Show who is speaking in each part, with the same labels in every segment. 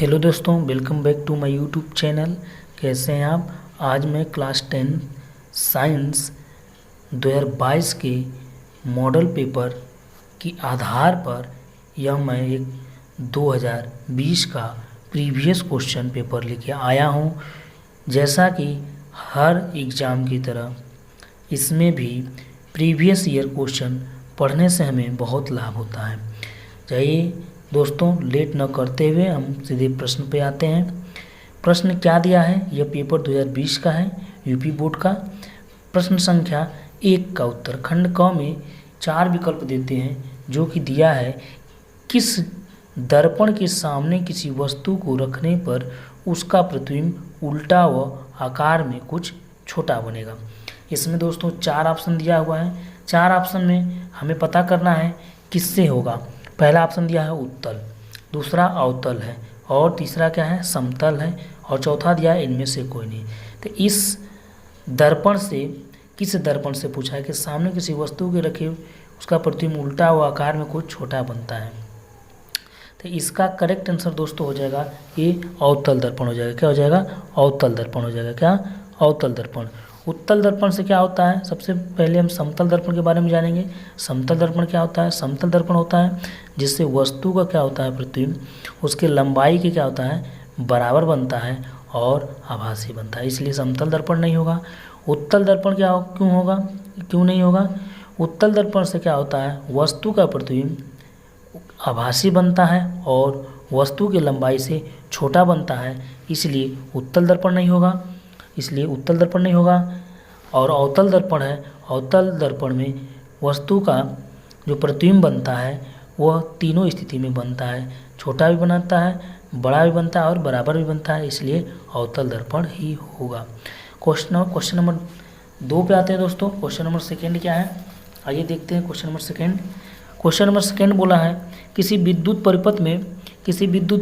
Speaker 1: Hello दोस्तों, welcome back to my YouTube channel. कैसे हैं आप? आज मैं क्लास 10 साइंस 2022 के मॉडल पेपर के आधार पर मैं एक 2020 का प्रीवियस क्वेश्चन पेपर लेके आया हूं। जैसा कि हर एग्ज़ाम की तरह इसमें भी प्रीवियस ईयर क्वेश्चन पढ़ने से हमें बहुत लाभ होता है। चलिए दोस्तों, लेट न करते हुए हम सीधे प्रश्न पे आते हैं। प्रश्न क्या दिया है? यह पेपर 2020 का है, यूपी बोर्ड का। प्रश्न संख्या 1 का उत्तर खंड क में 4 विकल्प देते हैं, जो कि दिया है किस दर्पण के सामने किसी वस्तु को रखने पर उसका प्रतिबिंब उल्टा व आकार में कुछ छोटा बनेगा। इसमें दोस्तों 4 ऑप्शन दिया हुआ है। 4 ऑप्शन में हमें पता करना है किससे होगा। पहला ऑप्शन दिया है उत्तल, दूसरा अवतल है, और तीसरा क्या है? समतल है, और चौथा दिया है इनमें से कोई नहीं। तो इस दर्पण से किस दर्पण से पूछा है कि सामने किसी वस्तु के रखे उसका प्रतिबिंब उल्टा व आकार में कुछ छोटा बनता है। तो इसका करेक्ट आंसर दोस्तों हो जाएगा ये अवतल दर्पण हो जाएगा। क्या हो जाएगा? अवतल दर्पण हो जाएगा। क्या? अवतल दर्पण। उत्तल दर्पण से क्या होता है? सबसे पहले हम समतल दर्पण के बारे में जानेंगे। समतल दर्पण क्या होता है? समतल दर्पण होता है जिससे वस्तु का क्या होता है? प्रतिबिंब उसके लंबाई के क्या होता है? बराबर बनता है और आभासी बनता है, इसलिए समतल दर्पण नहीं होगा। उत्तल दर्पण क्यों होगा? क्यों नहीं होगा? उत्तल दर्पण से क्या होता है? वस्तु का प्रतिबिंब आभासी बनता है और वस्तु की लंबाई से छोटा बनता है, इसलिए उत्तल दर्पण नहीं होगा। इसलिए उत्तल दर्पण नहीं होगा। और अवतल दर्पण है। अवतल दर्पण में वस्तु का जो प्रतिबिंब बनता है वह तीनों स्थिति में बनता है, छोटा भी बनता है, बड़ा भी बनता है और बराबर भी बनता है, इसलिए अवतल दर्पण ही होगा। क्वेश्चन नंबर 2 पे आते हैं दोस्तों। क्वेश्चन नंबर सेकेंड क्या है? आइए देखते हैं question number second. Question number second बोला है किसी विद्युत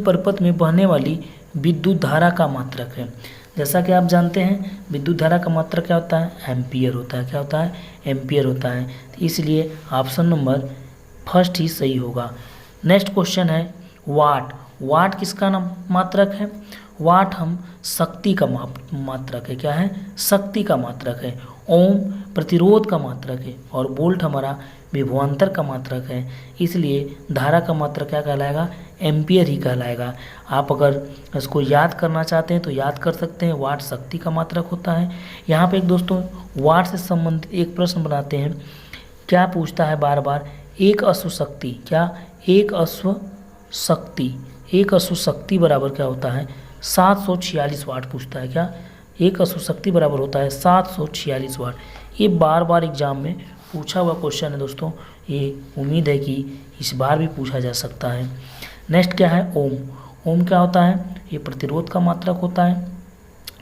Speaker 1: परिपथ में बहने वाली विद्युत धारा का मात्रक है। जैसा कि आप जानते हैं विद्युत धारा का मात्रक क्या होता है? एम्पियर होता है। क्या होता है? एम्पियर होता है। तो इसलिए ऑप्शन नंबर फर्स्ट ही सही होगा। नेक्स्ट क्वेश्चन है वाट। वाट किसका मात्रक है? वाट हम शक्ति का मात्रक है। क्या है? शक्ति का मात्रक है। ओम प्रतिरोध का मात्रक है और वोल्ट हमारा विभवांतर का मात्रक है, इसलिए धारा का मात्रक क्या कहलाएगा? एम्पियर ही कहलाएगा। आप अगर इसको याद करना चाहते हैं तो याद कर सकते हैं। वाट शक्ति का मात्रक होता है। यहाँ पे एक दोस्तों वाट से संबंधित एक प्रश्न बनाते हैं। क्या पूछता है बार बार? एक अश्व शक्ति। क्या? एक अश्व शक्ति बराबर क्या होता है? 746 वाट पूछता है। क्या? एक अश्व शक्ति बराबर होता है 746 वाट। ये बार बार एग्जाम में पूछा हुआ क्वेश्चन है दोस्तों। ये उम्मीद है कि इस बार भी पूछा जा सकता है। नेक्स्ट क्या है? ओम। ओम क्या होता है? ये प्रतिरोध का मात्रक होता है।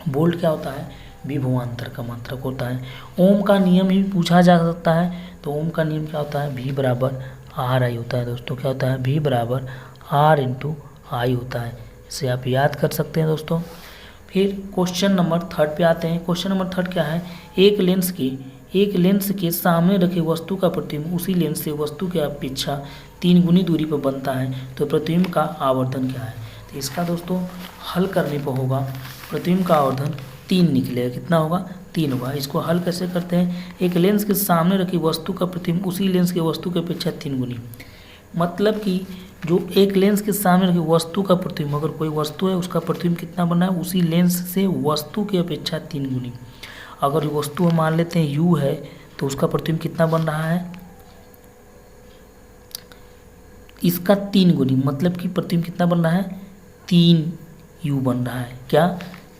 Speaker 1: वोल्ट क्या होता है? विभवांतर का मात्रक होता है। ओम का नियम ही पूछा जा सकता है, तो ओम का नियम क्या होता है? V बराबर आर आई होता है दोस्तों। क्या होता है? V बराबर R इंटू आई होता है। इसे आप याद कर सकते हैं दोस्तों। फिर क्वेश्चन नंबर 3 पे आते हैं। क्वेश्चन नंबर 3 क्या है? एक लेंस के सामने रखे वस्तु का प्रतिबिंब उसी लेंस से वस्तु की अपेक्षा 3 गुनी दूरी पर बनता है, तो प्रतिबिंब का आवर्धन क्या है? तो इसका दोस्तों हल करने पर होगा प्रतिबिंब का आवर्धन 3 निकलेगा। कितना होगा? 3 होगा। इसको हल कैसे करते हैं? एक लेंस के सामने रखी वस्तु का प्रतिबिंब उसी लेंस के वस्तु की अपेक्षा 3 गुनी, मतलब कि जो एक लेंस के सामने रखी वस्तु का प्रतिबिंब, अगर कोई वस्तु है उसका प्रतिबिंब कितना बना है? उसी लेंस से वस्तु की अपेक्षा 3 गुनी। अगर वस्तु हम मान लेते हैं U है, तो उसका प्रतिबिंब कितना बन रहा है? इसका 3 गुनी, मतलब कि प्रतिबिंब कितना बन रहा है? 3U बन रहा है। क्या?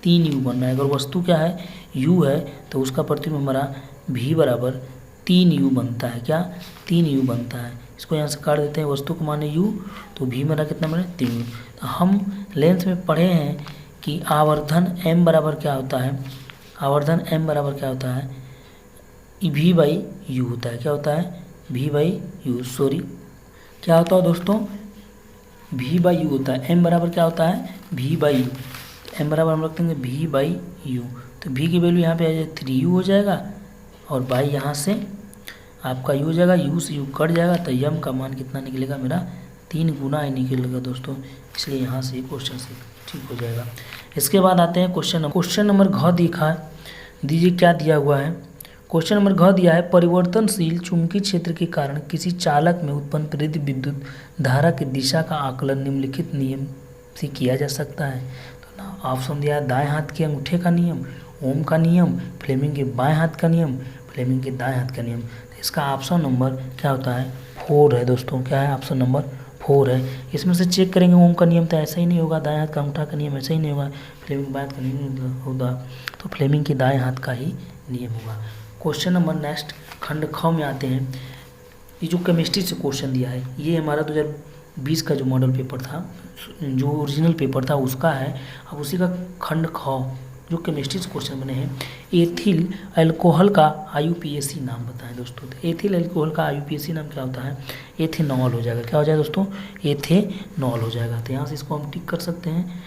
Speaker 1: 3U बन रहा है। अगर वस्तु क्या है? U है, तो उसका प्रतिबिंब हमारा V बराबर 3U बनता है। क्या? 3U बनता है। इसको यहाँ से काट देते हैं, वस्तु को माने U, तो V मेरा कितना बने? 3U। तो हम लेंथ में पढ़े हैं कि आवर्धन M बराबर क्या होता है? आवर्धन M बराबर क्या होता है? V बाई U होता है। क्या होता है? V बाई U, सॉरी क्या होता है दोस्तों? V बाई U होता है। M बराबर क्या होता है? V by U। M बराबर हम रखते हैं V बाई U, तो V की वैल्यू यहाँ पे आ जाए 3U हो जाएगा, और बाई यहाँ से आपका U हो जाएगा, U से U कट जाएगा, तो M का मान कितना निकलेगा मेरा? 3 गुना ही निकलेगा दोस्तों, इसलिए यहाँ से क्वेश्चन से ठीक हो जाएगा। इसके बाद आते हैं क्वेश्चन नंबर घ दिखा दीजिए क्या दिया हुआ है। क्वेश्चन नंबर घ दिया है, परिवर्तनशील चुंबकीय क्षेत्र के कारण किसी चालक में उत्पन्न प्रेरित विद्युत धारा की दिशा का आकलन निम्नलिखित नियम से किया जा सकता है। तो ना ऑप्शन दिया है, दाएं हाथ के अंगूठे का नियम, ओम का नियम, फ्लेमिंग के बाएं हाथ का नियम, फ्लेमिंग के दाएं हाथ का नियम। तो इसका ऑप्शन नंबर क्या होता है 4 है दोस्तों। क्या है ऑप्शन नंबर 4 है। इसमें से चेक करेंगे, ओम का नियम तो ऐसा ही नहीं होगा, दाएं हाथ का अंगूठा का नियम ऐसा ही नहीं होगा, फ्लेमिंग बाएं हाथ का नियम होगा, तो फ्लेमिंग के दाएं हाथ का ही नियम होगा। क्वेश्चन नंबर नेक्स्ट खंड ख में आते हैं। ये जो केमिस्ट्री से क्वेश्चन दिया है, ये हमारा 2020 का जो मॉडल पेपर था, जो ओरिजिनल पेपर था उसका है। अब उसी का खंड ख जो केमिस्ट्री से क्वेश्चन बने हैं, एथिल अल्कोहल का IUPAC नाम बताएं दोस्तों। तो एथिल अल्कोहल का IUPAC नाम क्या होता है, एथेनॉल हो जाएगा। क्या हो जाएगा दोस्तों, एथेनॉल हो जाएगा। तो यहाँ से इसको हम टिक कर सकते हैं।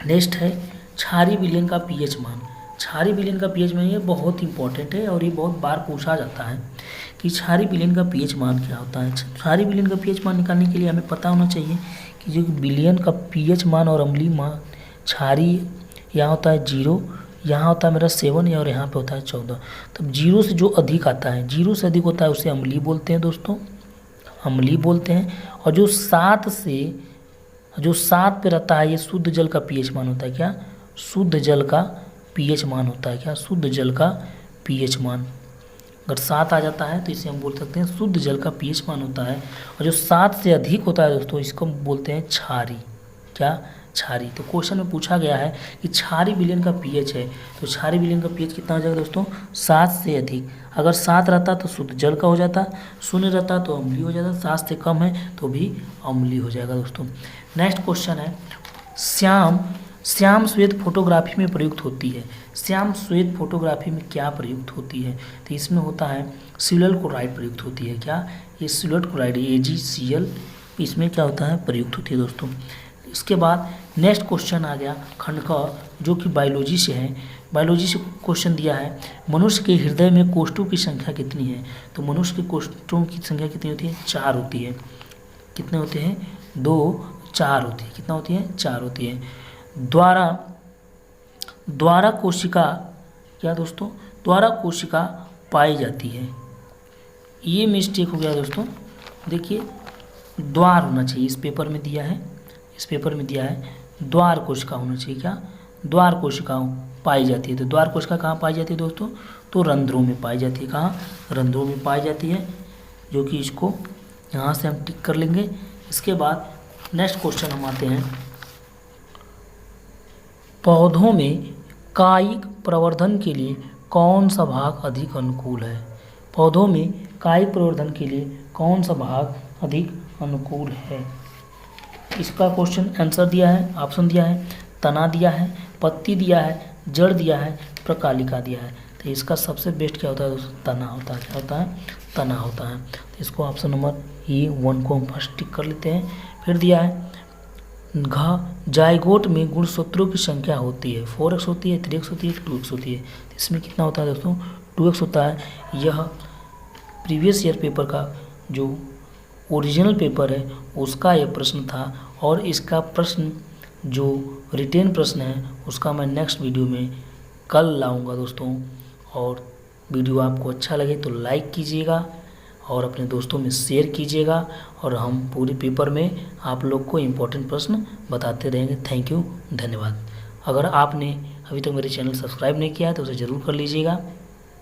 Speaker 1: नेक्स्ट है क्षारीय विलयन का pH मान। क्षारीय विलयन का pH मान ये बहुत इंपॉर्टेंट है और ये बहुत बार पूछा जाता है कि क्षारीय विलयन का pH मान क्या होता है। क्षारीय विलयन का pH मान निकालने के लिए हमें पता होना चाहिए कि जो विलयन का pH मान और अम्लीय मान, क्षारीय यहाँ होता है 0, यहाँ होता है मेरा 7 और यहाँ पे होता है 14। तब 0 से जो अधिक आता है, 0 से अधिक होता है उसे अम्लीय बोलते हैं दोस्तों, अम्लीय बोलते हैं। और जो 7 पे रहता है ये शुद्ध जल का pH मान होता है। क्या, शुद्ध जल का pH मान होता है। क्या, शुद्ध जल का pH मान। अगर 7 आ जाता है तो इसे हम बोल सकते हैं शुद्ध जल का pH मान होता है। और जो 7 से अधिक होता है दोस्तों, इसको हम बोलते हैं क्षारीय। क्या, क्षारीय। तो क्वेश्चन में पूछा गया है कि क्षारीय विलयन का pH है, तो क्षारीय विलयन का pH कितना हो जाएगा दोस्तों, 7 से अधिक। अगर 7 रहता तो शुद्ध जल का हो जाता, 0 रहता तो अम्लीय हो जाता, 7 से कम है तो भी अम्लीय हो जाएगा दोस्तों। नेक्स्ट क्वेश्चन है, श्याम श्वेत फोटोग्राफी में प्रयुक्त होती है। श्याम श्वेत फोटोग्राफी में क्या प्रयुक्त होती है, तो इसमें होता है सिल्वर क्लोराइड प्रयुक्त होती है। क्या, ये सिल्वर क्लोराइड AgCl इसमें क्या होता है प्रयुक्त होती है दोस्तों। इसके बाद नेक्स्ट क्वेश्चन आ गया खंड का, जो कि बायोलॉजी से है। बायोलॉजी से क्वेश्चन दिया है, मनुष्य के हृदय में कोष्ठों की संख्या कितनी है। तो मनुष्य के कोष्ठों की संख्या कितनी होती है, 4 होती है। कितने होते हैं, 2, 4 होती है। कितना होती है, 4 होती है। द्वारा कोशिका, क्या दोस्तों, द्वारा कोशिका पाई जाती है। ये मिस्टेक हो गया दोस्तों। देखिए द्वार होना चाहिए, इस पेपर में दिया है, इस पेपर में दिया है द्वार कोशिका होना चाहिए। क्या, द्वार कोशिका पाई जाती है। तो द्वार कोशिका कहाँ पाई जाती है दोस्तों, तो रंध्रों में पाई जाती है। कहाँ, रंध्रों में पाई जाती है, जो कि इसको यहाँ से हम टिक कर लेंगे। इसके बाद नेक्स्ट क्वेश्चन हम आते हैं, पौधों में कायिक प्रवर्धन के लिए कौन सा भाग अधिक अनुकूल है। पौधों में कायिक प्रवर्धन के लिए कौन सा भाग अधिक अनुकूल है। इसका क्वेश्चन आंसर दिया है, ऑप्शन दिया है, तना दिया है, पत्ती दिया है, जड़ दिया है, प्रकालिका दिया है। तो इसका सबसे बेस्ट क्या होता है दोस्तों, तना होता है। क्या होता है, तना होता है। तो इसको ऑप्शन नंबर E1 को हम फर्स्ट टिक कर लेते हैं। फिर दिया है जाइगोट में गुणसूत्रों की संख्या होती है, 4x होती है, 3x होती है, 2x होती है। तो इसमें कितना होता है दोस्तों, 2x होता है। यह प्रीवियस ईयर पेपर का जो ओरिजिनल पेपर है उसका यह प्रश्न था, और इसका प्रश्न जो रिटेन प्रश्न है उसका मैं नेक्स्ट वीडियो में कल लाऊंगा दोस्तों। और वीडियो आपको अच्छा लगे तो लाइक कीजिएगा और अपने दोस्तों में शेयर कीजिएगा, और हम पूरे पेपर में आप लोग को इम्पोर्टेंट प्रश्न बताते रहेंगे। थैंक यू, धन्यवाद। अगर आपने अभी तक मेरे चैनल सब्सक्राइब नहीं किया है तो उसे ज़रूर कर लीजिएगा।